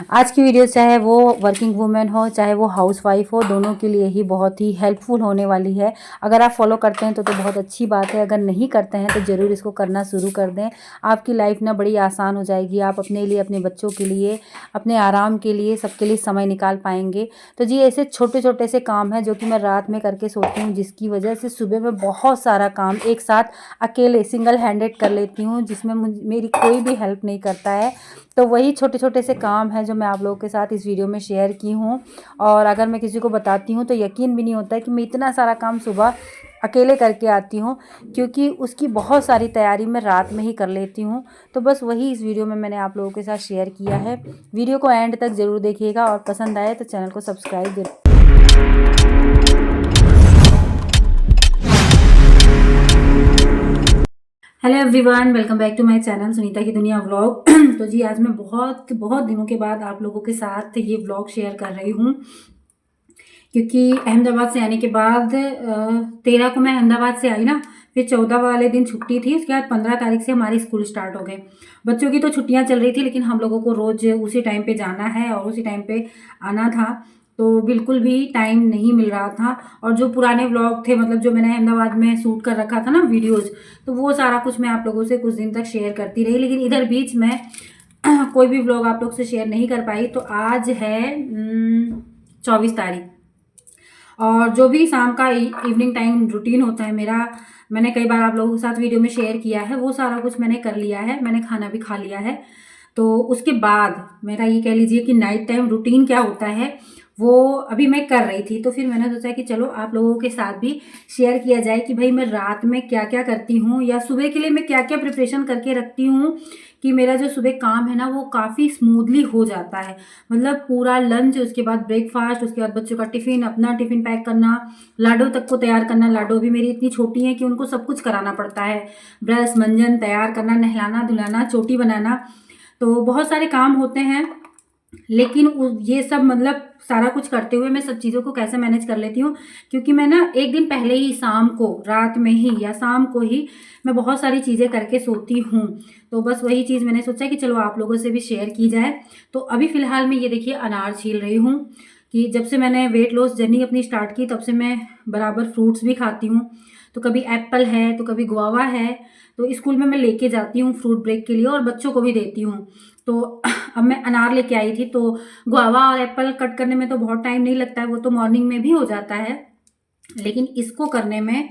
आज की वीडियो चाहे वो वर्किंग वूमेन हो चाहे वो हाउसवाइफ हो, दोनों के लिए ही बहुत ही हेल्पफुल होने वाली है। अगर आप फॉलो करते हैं तो बहुत अच्छी बात है, अगर नहीं करते हैं तो ज़रूर इसको करना शुरू कर दें। आपकी लाइफ ना बड़ी आसान हो जाएगी। आप अपने लिए, अपने बच्चों के लिए, अपने आराम के लिए, सबके लिए समय निकाल पाएंगे। तो जी, ऐसे छोटे छोटे से काम हैं जो कि मैं रात में करके सोती हूँ, जिसकी वजह से सुबह में बहुत सारा काम एक साथ अकेले सिंगल हैंडेड कर लेती हूँ, जिसमें मेरी कोई भी हेल्प नहीं करता है। तो वही छोटे छोटे से काम हैं जो मैं आप लोगों के साथ इस वीडियो में शेयर की हूँ। और अगर मैं किसी को बताती हूँ तो यकीन भी नहीं होता है कि मैं इतना सारा काम सुबह अकेले करके आती हूँ, क्योंकि उसकी बहुत सारी तैयारी मैं रात में ही कर लेती हूँ। तो बस वही इस वीडियो में मैंने आप लोगों के साथ शेयर किया है। वीडियो को एंड तक ज़रूर देखिएगा और पसंद आए तो चैनल को सब्सक्राइब जरूर। Hello everyone, welcome back to my channel Sunita की दुनिया व्लॉग। तो जी, आज मैं बहुत बहुत दिनों के बाद आप लोगों के साथ ये व्लॉग शेयर कर रही हूँ, क्योंकि अहमदाबाद से आने के बाद 13 को मैं अहमदाबाद से आई ना, फिर 14 वाले दिन छुट्टी थी। उसके बाद 15 तारीख से हमारे स्कूल स्टार्ट हो गए। बच्चों की तो छुट्टियां चल रही थी, लेकिन हम लोगों को रोज़ उसी टाइम पे जाना है और उसी टाइम पे आना था, तो बिल्कुल भी टाइम नहीं मिल रहा था। और जो पुराने व्लॉग थे, मतलब जो मैंने अहमदाबाद में शूट कर रखा था ना वीडियोज़, तो वो सारा कुछ मैं आप लोगों से कुछ दिन तक शेयर करती रही। लेकिन इधर बीच में कोई भी व्लॉग आप लोग से शेयर नहीं कर पाई। तो आज है 24 तारीख, और जो भी शाम का इवनिंग टाइम रूटीन होता है मेरा, मैंने कई बार आप लोगों के साथ वीडियो में शेयर किया है। वो सारा कुछ मैंने कर लिया है, मैंने खाना भी खा लिया है। तो उसके बाद मेरा ये कह लीजिए कि नाइट टाइम रूटीन क्या होता है वो अभी मैं कर रही थी। तो फिर मैंने सोचा कि चलो आप लोगों के साथ भी शेयर किया जाए कि भाई मैं रात में क्या क्या करती हूँ, या सुबह के लिए मैं क्या क्या प्रिपरेशन करके रखती हूँ, कि मेरा जो सुबह काम है ना वो काफ़ी स्मूथली हो जाता है। मतलब पूरा लंच, उसके बाद ब्रेकफास्ट, उसके बाद बच्चों का टिफ़िन, अपना टिफ़िन पैक करना, लाडो तक को तैयार करना। लाडो भी मेरी इतनी छोटी है कि उनको सब कुछ कराना पड़ता है, ब्रश मंजन तैयार करना, नहलाना धुलाना, चोटी बनाना। तो बहुत सारे काम होते हैं, लेकिन ये सब मतलब सारा कुछ करते हुए मैं सब चीज़ों को कैसे मैनेज कर लेती हूँ, क्योंकि मैं ना एक दिन पहले ही शाम को, रात में ही या शाम को ही मैं बहुत सारी चीज़ें करके सोती हूँ। तो बस वही चीज़ मैंने सोचा कि चलो आप लोगों से भी शेयर की जाए। तो अभी फ़िलहाल मैं ये देखिए अनार छील रही हूँ, कि जब से मैंने वेट लॉस जर्नी अपनी स्टार्ट की तब से मैं बराबर फ्रूट्स भी खाती हूँ। तो कभी एप्पल है तो कभी गुआवा है, तो स्कूल में मैं लेके जाती हूँ फ्रूट ब्रेक के लिए और बच्चों को भी देती हूँ। तो अब मैं अनार लेके आई थी, तो गुआवा और एप्पल कट करने में तो बहुत टाइम नहीं लगता है, वो तो मॉर्निंग में भी हो जाता है, लेकिन इसको करने में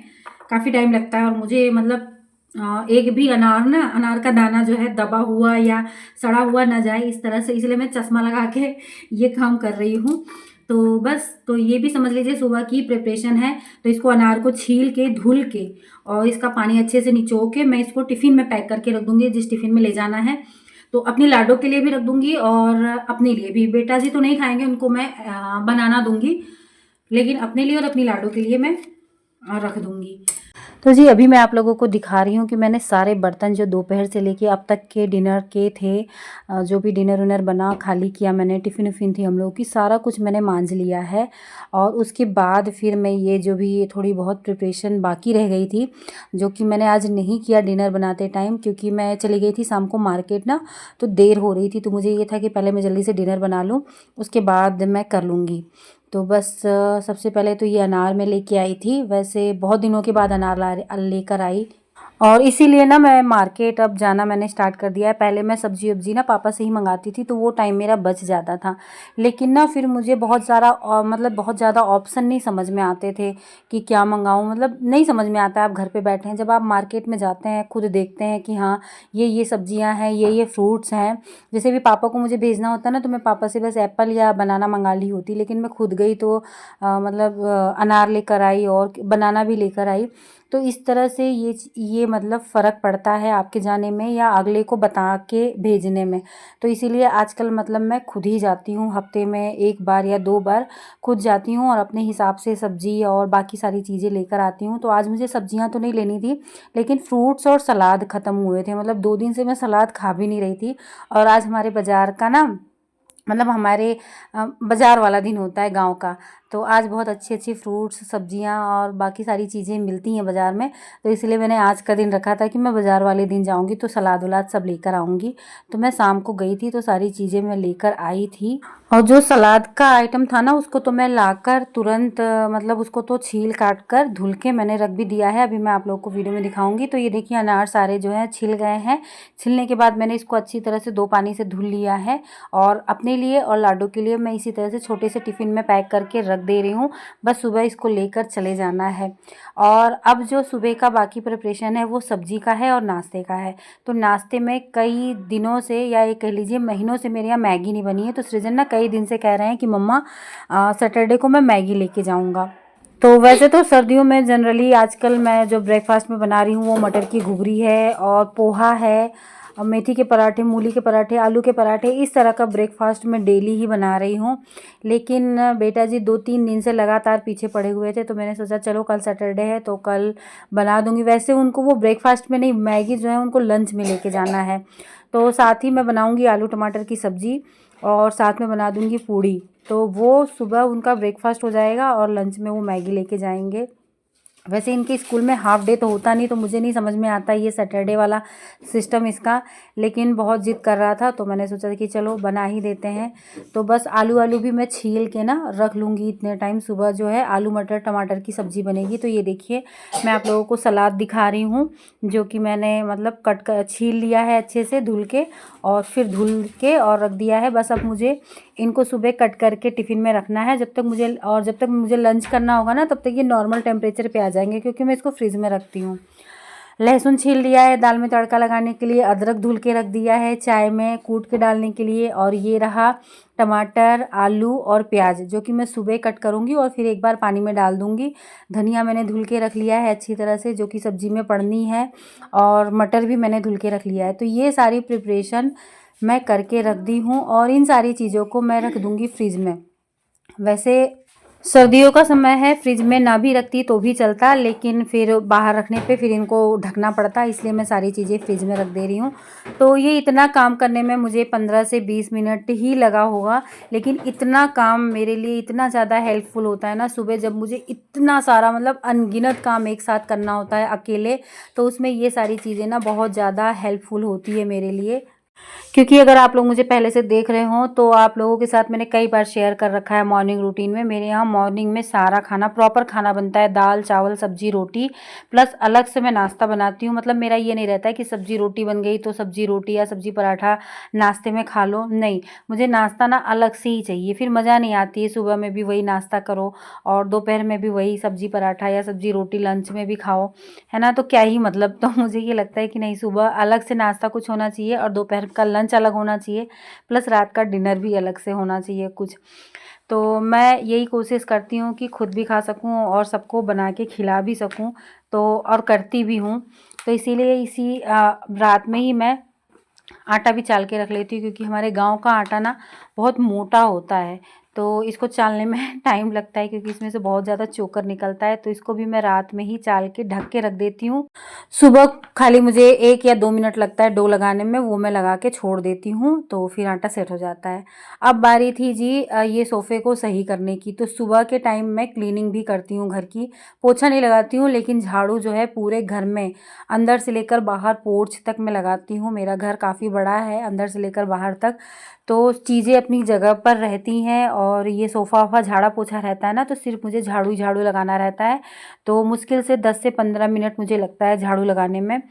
काफ़ी टाइम लगता है। और मुझे मतलब एक भी अनार का दाना जो है दबा हुआ या सड़ा हुआ ना जाए इस तरह से, इसलिए मैं चश्मा लगा के ये काम कर रही हूँ। तो बस, तो ये भी समझ लीजिए सुबह की प्रिपरेशन है। तो इसको अनार को छील के धुल के और इसका पानी अच्छे से निचो के मैं इसको टिफ़िन में पैक करके रख दूँगी, जिस टिफ़िन में ले जाना है। तो अपनी लाडो के लिए भी रख दूँगी और अपने लिए भी। बेटा जी तो नहीं खाएँगे, उनको मैं बनाना दूँगी, लेकिन अपने लिए और अपनी लाडो के लिए मैं रख दूँगी। तो जी, अभी मैं आप लोगों को दिखा रही हूँ कि मैंने सारे बर्तन जो दोपहर से लेके अब तक के डिनर के थे, जो भी डिनर उनर बना खाली किया मैंने, टिफ़िन उफ़िन थी हम लोगों की, सारा कुछ मैंने मांज लिया है। और उसके बाद फिर मैं ये जो भी थोड़ी बहुत प्रिपरेशन बाकी रह गई थी, जो कि मैंने आज नहीं किया डिनर बनाते टाइम, क्योंकि मैं चली गई थी शाम को मार्केट ना, तो देर हो रही थी। तो मुझे ये था कि पहले मैं जल्दी से डिनर बना लूँ, उसके बाद मैं कर लूँगी। तो बस सबसे पहले तो ये अनार मैं लेके आई थी। वैसे बहुत दिनों के बाद अनार लेकर आई, और इसीलिए ना मैं मार्केट अब जाना मैंने स्टार्ट कर दिया है। पहले मैं सब्जी वब्जी ना पापा से ही मंगाती थी, तो वो टाइम मेरा बच जाता था। लेकिन ना फिर मुझे बहुत सारा मतलब बहुत ज़्यादा ऑप्शन नहीं समझ में आते थे कि क्या मंगाऊँ, मतलब नहीं समझ में आता है। आप घर पे बैठे हैं, जब आप मार्केट में जाते हैं खुद देखते हैं कि हाँ ये सब्जियां हैं, ये फ्रूट्स हैं। जैसे भी पापा को मुझे भेजना होता है ना, तो मैं पापा से बस एप्पल या बनाना मंगा ली होती, लेकिन मैं खुद गई तो मतलब अनार लेकर आई और बनाना भी लेकर आई। तो इस तरह से ये मतलब फ़र्क पड़ता है आपके जाने में या अगले को बता के भेजने में। तो इसीलिए आजकल मतलब मैं खुद ही जाती हूँ, हफ्ते में 1 बार या 2 बार खुद जाती हूँ और अपने हिसाब से सब्ज़ी और बाकी सारी चीज़ें लेकर आती हूँ। तो आज मुझे सब्जियाँ तो नहीं लेनी थी, लेकिन फ्रूट्स और सलाद ख़त्म हुए थे। मतलब 2 दिन से मैं सलाद खा भी नहीं रही थी। और आज हमारे बाज़ार का ना, मतलब हमारे बाज़ार वाला दिन होता है गांव का, तो आज बहुत अच्छी फ्रूट्स, सब्जियां और बाकी सारी चीज़ें मिलती हैं बाज़ार में, तो इसलिए मैंने आज का दिन रखा था कि मैं बाज़ार वाले दिन जाऊंगी तो सलाद वलाद सब लेकर आऊँगी। तो मैं शाम को गई थी तो सारी चीज़ें मैं लेकर आई थी। और जो सलाद का आइटम था ना, उसको तो मैं लाकर तुरंत मतलब उसको तो छील काट कर धुल के मैंने रख भी दिया है। अभी मैं आप लोगों को वीडियो में दिखाऊंगी। तो ये देखिए अनार सारे जो है छिल गए हैं। छिलने के बाद मैंने इसको अच्छी तरह से 2 पानी से धुल लिया है और अपने लिए और लाडो के लिए मैं इसी तरह से छोटे से टिफ़िन में पैक करके रख दे रही हूँ। बस सुबह इसको लेकर चले जाना है। और अब जो सुबह का बाकी प्रिपरेशन है वो सब्जी का है और नाश्ते का है। तो नाश्ते में कई दिनों से या ये कह लीजिए महीनों से मेरे यहाँ मैगी नहीं बनी है। तो सृजन ना कई दिन से कह रहे हैं कि मम्मा सैटरडे को मैं मैगी लेके जाऊँगा। तो वैसे तो सर्दियों में जनरली आजकल मैं जो ब्रेकफास्ट में बना रही हूँ वो मटर की घुघरी है और पोहा है और मेथी के पराठे, मूली के पराठे, आलू के पराठे, इस तरह का ब्रेकफास्ट मैं डेली ही बना रही हूँ। लेकिन बेटा जी 2-3 दिन से लगातार पीछे पड़े हुए थे तो मैंने सोचा चलो कल सैटरडे है तो कल बना दूँगी। वैसे उनको वो ब्रेकफास्ट में नहीं, मैगी जो है उनको लंच में लेके जाना है। तो साथ ही मैं बनाऊँगी आलू टमाटर की सब्ज़ी और साथ में बना दूँगी पूड़ी। तो वो सुबह उनका ब्रेकफास्ट हो जाएगा और लंच में वो मैगी लेके जाएंगे। वैसे इनके स्कूल में हाफ डे तो होता नहीं, तो मुझे नहीं समझ में आता ये सैटरडे वाला सिस्टम इसका, लेकिन बहुत ज़िद कर रहा था तो मैंने सोचा कि चलो बना ही देते हैं। तो बस आलू भी मैं छील के ना रख लूँगी इतने टाइम। सुबह जो है आलू मटर टमाटर की सब्ज़ी बनेगी। तो ये देखिए मैं आप लोगों को सलाद दिखा रही हूँ जो कि मैंने मतलब कट कर छील लिया है अच्छे से धुल के और फिर धुल के और रख दिया है। बस अब मुझे इनको सुबह कट करके टिफ़िन में रखना है जब तक मुझे लंच करना होगा ना तब तक ये नॉर्मल टेम्परेचर पे आ जाएंगे, क्योंकि मैं इसको फ्रिज में रखती हूँ। लहसुन छील लिया है दाल में तड़का लगाने के लिए, अदरक धुल के रख दिया है चाय में कूट के डालने के लिए, और ये रहा टमाटर, आलू और प्याज जो कि मैं सुबह कट करूँगी और फिर एक बार पानी में डाल दूँगी। धनिया मैंने धुल के रख लिया है अच्छी तरह से जो कि सब्ज़ी में पड़नी है, और मटर भी मैंने धुल के रख लिया है। तो ये सारी प्रिपरेशन मैं करके रख दी हूँ और इन सारी चीज़ों को मैं रख दूँगी फ्रिज में। वैसे सर्दियों का समय है, फ्रिज में ना भी रखती तो भी चलता, लेकिन फिर बाहर रखने पे फिर इनको ढकना पड़ता, इसलिए मैं सारी चीज़ें फ्रिज में रख दे रही हूँ। तो ये इतना काम करने में मुझे 15 से 20 मिनट ही लगा होगा, लेकिन इतना काम मेरे लिए इतना ज़्यादा हेल्पफुल होता है ना सुबह, जब मुझे इतना सारा मतलब अनगिनत काम एक साथ करना होता है अकेले, तो उसमें ये सारी चीज़ें ना बहुत ज़्यादा हेल्पफुल होती है मेरे लिए। क्योंकि अगर आप लोग मुझे पहले से देख रहे हो तो आप लोगों के साथ मैंने कई बार शेयर कर रखा है मॉर्निंग रूटीन में। मेरे यहाँ मॉर्निंग में सारा खाना प्रॉपर खाना बनता है, दाल चावल सब्जी रोटी, प्लस अलग से मैं नाश्ता बनाती हूँ। मतलब मेरा ये नहीं रहता है कि सब्जी रोटी बन गई तो सब्जी रोटी या सब्जी पराठा नाश्ते में खा लो, नहीं, मुझे नाश्ता ना अलग से ही चाहिए, फिर मज़ा नहीं आती है। सुबह में भी वही नाश्ता करो और दोपहर में भी वही सब्जी पराठा या सब्जी रोटी लंच में भी खाओ, है ना, तो क्या ही मतलब। तो मुझे ये लगता है कि नहीं, सुबह अलग से नाश्ता कुछ होना चाहिए और दोपहर का लंच अलग होना चाहिए, प्लस रात का डिनर भी अलग से होना चाहिए कुछ। तो मैं यही कोशिश करती हूँ कि खुद भी खा सकूँ और सबको बना के खिला भी सकूँ, तो और करती भी हूँ। तो इसीलिए रात में ही मैं आटा भी चाल के रख लेती हूँ, क्योंकि हमारे गांव का आटा ना बहुत मोटा होता है, तो इसको चालने में टाइम लगता है क्योंकि इसमें से बहुत ज़्यादा चोकर निकलता है। तो इसको भी मैं रात में ही चाल के ढक के रख देती हूँ। सुबह खाली मुझे 1 या 2 मिनट लगता है डो लगाने में, वो मैं लगा के छोड़ देती हूँ तो फिर आटा सेट हो जाता है। अब बारी थी जी ये सोफ़े को सही करने की। तो सुबह के टाइम मैं क्लीनिंग भी करती हूँ घर की, पोछा नहीं लगाती हूँ, लेकिन झाड़ू जो है पूरे घर में अंदर से लेकर बाहर पोर्च तक मैं लगाती हूँ। मेरा घर काफ़ी बड़ा है, अंदर से लेकर बाहर तक, तो चीज़ें अपनी जगह पर रहती हैं और ये सोफ़ा वोफ़ा झाड़ा पोछा रहता है ना, तो सिर्फ मुझे झाड़ू ही झाड़ू लगाना रहता है। तो मुश्किल से 10 से 15 मिनट मुझे लगता है झाड़ू लगाने में,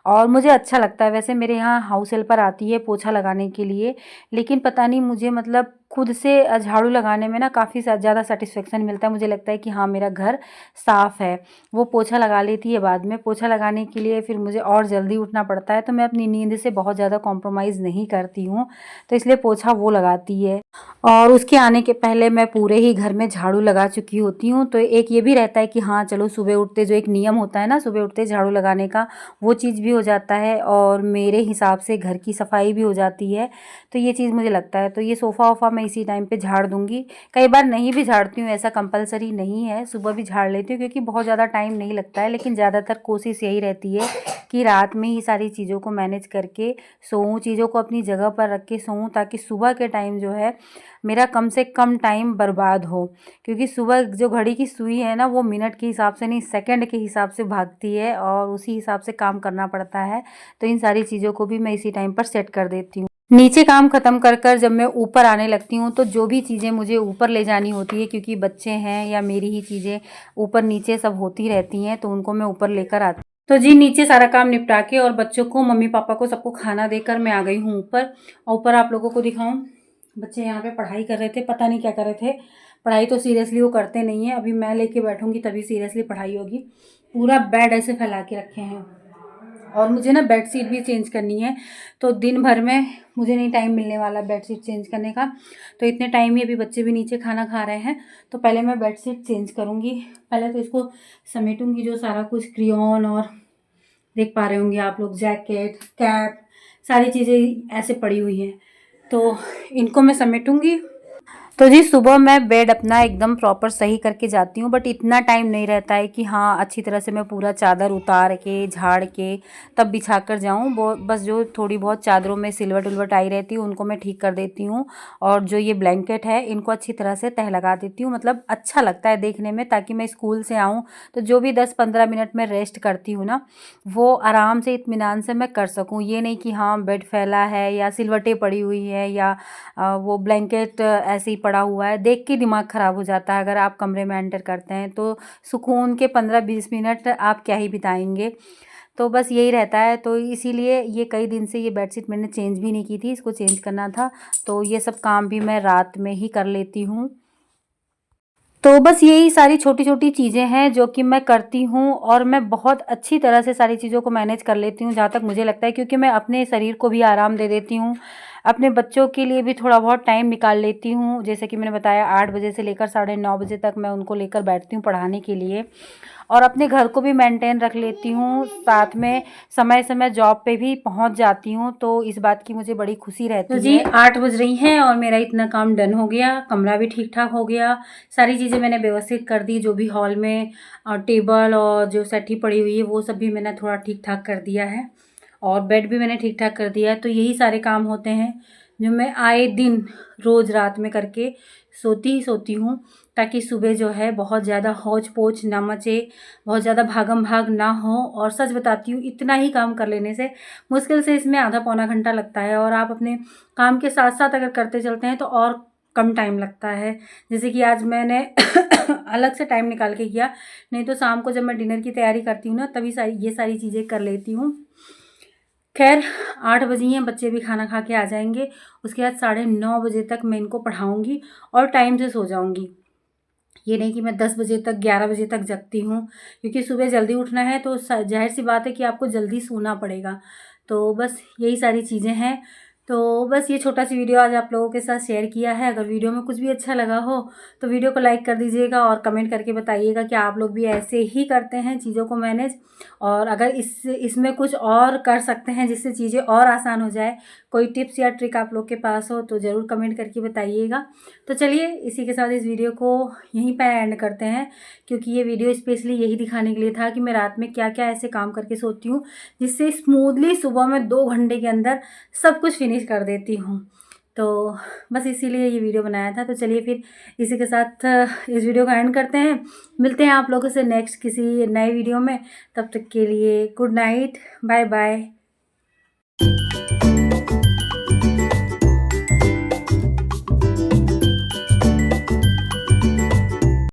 और मुझे अच्छा लगता है। वैसे मेरे यहाँ हाउस हेल्पर आती है पोछा लगाने के लिए, लेकिन पता नहीं मुझे मतलब खुद से झाड़ू लगाने में ना काफ़ी ज़्यादा सेटिस्फेक्शन मिलता है। मुझे लगता है कि हाँ मेरा घर साफ़ है। वो पोछा लगा लेती है बाद में, पोछा लगाने के लिए फिर मुझे और जल्दी उठना पड़ता है, तो मैं अपनी नींद से बहुत ज़्यादा कॉम्प्रोमाइज़ नहीं करती हूँ, तो इसलिए पोछा वो लगाती है। और उसके आने के पहले मैं पूरे ही घर में झाड़ू लगा चुकी होती हूँ। तो एक ये भी रहता है कि हाँ चलो सुबह उठते जो एक नियम होता है ना सुबह उठते झाड़ू लगाने का, वो चीज़ भी हो जाता है और मेरे हिसाब से घर की सफाई भी हो जाती है। तो ये चीज़ मुझे लगता है। तो ये सोफ़ा वोफ़ा मैं मैं इसी टाइम पे झाड़ दूँगी। कई बार नहीं भी झाड़ती हूँ, ऐसा कंपल्सरी नहीं है, सुबह भी झाड़ लेती हूँ क्योंकि बहुत ज़्यादा टाइम नहीं लगता है। लेकिन ज़्यादातर कोशिश यही रहती है कि रात में ही सारी चीज़ों को मैनेज करके सोऊं, चीज़ों को अपनी जगह पर रख के सोऊं, ताकि सुबह के टाइम जो है मेरा कम से कम टाइम बर्बाद हो। क्योंकि सुबह जो घड़ी की सुई है ना, वो मिनट के हिसाब से नहीं, सेकंड के हिसाब से भागती है और उसी हिसाब से काम करना पड़ता है। तो इन सारी चीज़ों को भी मैं इसी टाइम पर सेट कर देती हूँ। नीचे काम ख़त्म कर कर जब मैं ऊपर आने लगती हूँ तो जो भी चीज़ें मुझे ऊपर ले जानी होती है, क्योंकि बच्चे हैं या मेरी ही चीज़ें ऊपर नीचे सब होती रहती हैं, तो उनको मैं ऊपर लेकर आती हूँ। तो जी नीचे सारा काम निपटा के और बच्चों को, मम्मी पापा को, सबको खाना देकर मैं आ गई हूँ ऊपर। और ऊपर आप लोगों को दिखाऊं, बच्चे यहाँ पे पढ़ाई कर रहे थे, पता नहीं क्या कर रहे थे। पढ़ाई तो सीरियसली वो करते नहीं है, अभी मैं लेके बैठूंगी तभी सीरियसली पढ़ाई होगी। पूरा बेड ऐसे फैला के रखे हैं और मुझे ना बेडशीट भी चेंज करनी है, तो दिन भर में मुझे नहीं टाइम मिलने वाला बेडशीट चेंज करने का। तो इतने टाइम ही, अभी बच्चे भी नीचे खाना खा रहे हैं, तो पहले मैं बेडशीट चेंज करूँगी। पहले तो इसको समेटूंगी, जो सारा कुछ क्रेयॉन और देख पा रहे होंगे आप लोग, जैकेट, कैप, सारी चीज़ें ऐसे पड़ी हुई हैं, तो इनको मैं समेटूंगी। तो जी सुबह मैं बेड अपना एकदम प्रॉपर सही करके जाती हूँ, बट इतना टाइम नहीं रहता है कि हाँ अच्छी तरह से मैं पूरा चादर उतार के झाड़ के तब बिछा कर जाऊँ। बस जो थोड़ी बहुत चादरों में सिलवट उलवट आई रहती है उनको मैं ठीक कर देती हूँ, और जो ये ब्लैंकेट है इनको अच्छी तरह से तह लगा देती हूँ। मतलब अच्छा लगता है देखने में, ताकि मैं स्कूल से आऊँ तो जो भी 10-15 मिनट में रेस्ट करती हूँ ना, वो आराम से इत्मीनान से मैं कर सकूँ। ये नहीं कि हाँ बेड फैला है या सिलवटें पड़ी हुई है या वो ब्लैंकेट ऐसे ही पड़ा हुआ है, देख के दिमाग ख़राब हो जाता है। अगर आप कमरे में एंटर करते हैं तो सुकून के 15-20 मिनट आप क्या ही बिताएंगे। तो बस यही रहता है, तो इसीलिए ये कई दिन से ये बेडशीट मैंने चेंज भी नहीं की थी, इसको चेंज करना था, तो ये सब काम भी मैं रात में ही कर लेती हूँ। तो बस यही सारी छोटी छोटी चीज़ें हैं जो कि मैं करती हूँ, और मैं बहुत अच्छी तरह से सारी चीज़ों को मैनेज कर लेती हूँ जहाँ तक मुझे लगता है, क्योंकि मैं अपने शरीर को भी आराम दे देती हूँ, अपने बच्चों के लिए भी थोड़ा बहुत टाइम निकाल लेती हूँ। जैसे कि मैंने बताया 8 बजे से लेकर 9:30 बजे तक मैं उनको लेकर बैठती हूँ पढ़ाने के लिए, और अपने घर को भी मेंटेन रख लेती हूँ। साथ में समय समय जॉब पे भी पहुँच जाती हूँ, तो इस बात की मुझे बड़ी खुशी रहती है। तो जी 8 बज रही हैं और मेरा इतना काम डन हो गया, कमरा भी ठीक ठाक हो गया, सारी चीज़ें मैंने व्यवस्थित कर दी। जो भी हॉल में टेबल और जो सेटी पड़ी हुई है वो सब भी मैंने थोड़ा ठीक ठाक कर दिया है, और बेड भी मैंने ठीक ठाक कर दिया है। तो यही सारे काम होते हैं जो मैं आए दिन रोज़ रात में करके सोती ही सोती हूँ, ताकि सुबह जो है बहुत ज़्यादा हौच पोच ना मचे, बहुत ज़्यादा भागम भाग ना हो। और सच बताती हूँ, इतना ही काम कर लेने से मुश्किल से इसमें आधा पौना घंटा लगता है, और आप अपने काम के साथ साथ अगर करते चलते हैं तो और कम टाइम लगता है। जैसे कि आज मैंने अलग से टाइम निकाल के किया, नहीं तो शाम को जब मैं डिनर की तैयारी करती हूँ ना, तभी ये सारी चीज़ें कर लेती हूँ। खैर 8 बजे हैं, बच्चे भी खाना खा के आ जाएंगे, उसके बाद 9:30 बजे तक मैं इनको पढ़ाऊँगी और टाइम से सो जाऊँगी। ये नहीं कि मैं 10 बजे तक 11 बजे तक जगती हूँ, क्योंकि सुबह जल्दी उठना है, तो जाहिर सी बात है कि आपको जल्दी सोना पड़ेगा। तो बस यही सारी चीज़ें हैं। तो बस ये छोटा सी वीडियो आज आप लोगों के साथ शेयर किया है। अगर वीडियो में कुछ भी अच्छा लगा हो तो वीडियो को लाइक कर दीजिएगा, और कमेंट करके बताइएगा कि आप लोग भी ऐसे ही करते हैं चीज़ों को मैनेज, और अगर इसमें कुछ और कर सकते हैं जिससे चीज़ें और आसान हो जाए, कोई टिप्स या ट्रिक आप लोग के पास हो तो ज़रूर कमेंट करके बताइएगा। तो चलिए इसी के साथ इस वीडियो को यहीं पर एंड करते हैं, क्योंकि ये वीडियो स्पेशली यही दिखाने के लिए था कि मैं रात में क्या क्या ऐसे काम करके सोती हूँ जिससे स्मूथली सुबह में 2 घंटे के अंदर सब कुछ फिनिश कर देती हूँ। तो बस इसीलिए ये वीडियो बनाया था। तो चलिए फिर इसी के साथ इस वीडियो का एंड करते हैं। मिलते हैं आप लोगों से नेक्स्ट किसी नए वीडियो में। तब तक के लिए गुड नाइट, बाय बाय।